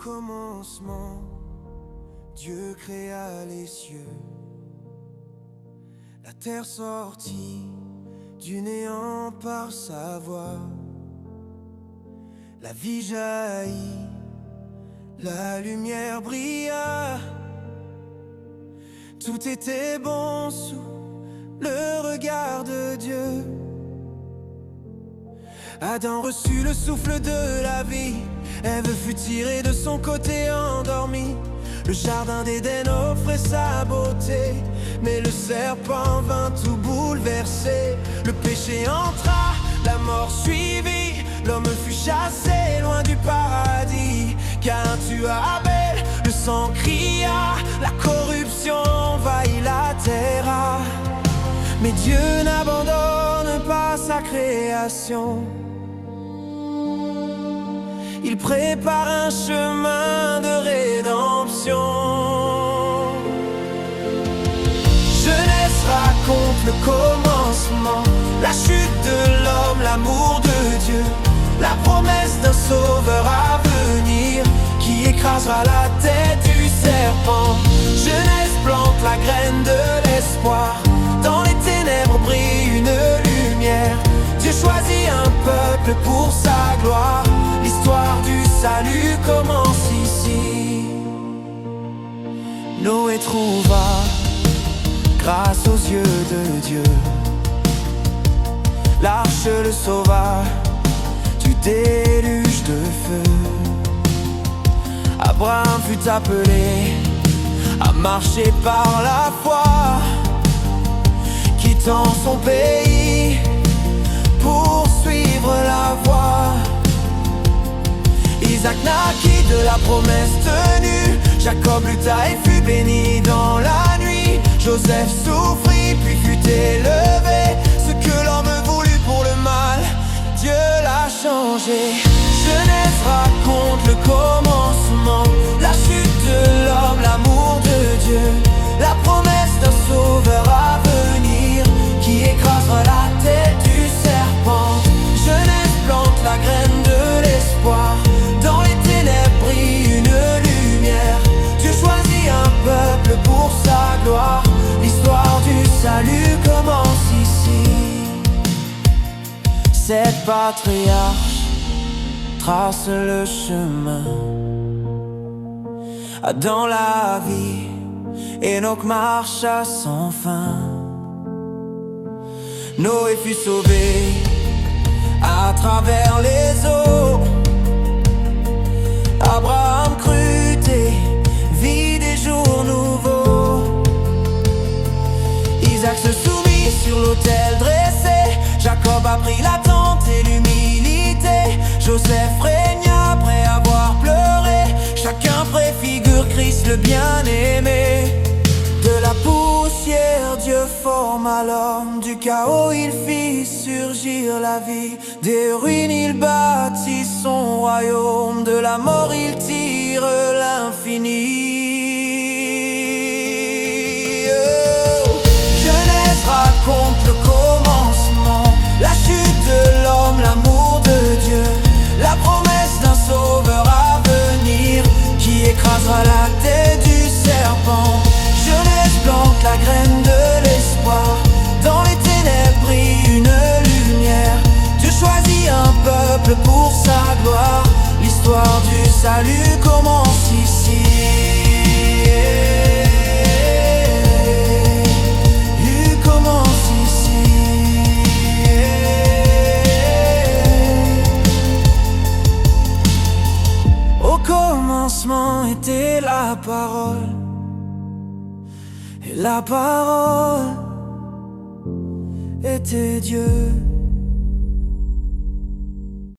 commencement, Dieu créa les cieux, la terre sortit du néant par sa voix. La vie jaillit, la lumière brilla. Tout était bon sous le regard de Dieu. Adam reçut le souffle de la vie. Ève fut tirée de son côté endormie. Le jardin d'Éden offrait sa beauté, mais le serpent vint tout bouleverser. Le péché entra, la mort suivit. L'homme fut chassé loin du paradis. Caïn tua Abel, le sang cria. La corruption envahit la terre. Mais Dieu n'abandonne pas sa création. Il prépare un chemin de rédemption. Genèse raconte le commencement, la chute de l'homme, l'amour de Dieu, la promesse d'un sauveur à venir qui écrasera la tête du serpent. Genèse plante la graine de l'espoir. Dans les ténèbres brille une lumière. Dieu choisit un peuple pour sa gloire. L'histoire du salut commence ici. Noé trouva grâce aux yeux de Dieu. L'arche le sauva du déluge de feu. Abraham fut appelé à marcher par la foi, quittant son pays pour suivre la voie. Isaac naquit de la promesse tenue. Jacob lutta et fut béni dans la nuit. Joseph souffrit puis fut élevé. Ce que l'homme voulut pour le mal, Dieu l'a changé. Genèse raconte le commencement, la chute de l'homme, l'amour de Dieu, la promesse d'un sauveur à venir qui écrasera la tête du serpent. Genèse plante la graine de l'espoir. Dans les ténèbres brille une lumière. Dieu choisit un peuple pour sa gloire. L'histoire du salut commence ici. Sept patriarches tracent le chemin. Dans la vie, Enoch marcha sans fin. Noé fut sauvé à travers les eaux. Abraham crut et vit des jours nouveaux. Isaac se soumit sur l'autel dressé. Jacob apprit l'attente et l'humilité. Joseph régna après avoir pleuré. Chacun préfigure Christ le bien-aimé. De la poussière Dieu forma l'homme. Du chaos il fit surgir la vie. Des ruines il bâtit son royaume. De la mort il tire l'infini. Genèse raconte le commencement, la chute de l'homme, l'amour de Dieu, la promesse d'un sauveur à venir qui écrasera la tête du serpent. Genèse plante la graine de l'espoir. Dans les ténèbres brille une lumière. Dieu choisit un peuple pour sa gloire. L'histoire du salut commence ici. Il commence ici. Au commencement était la parole, et la parole était Dieu.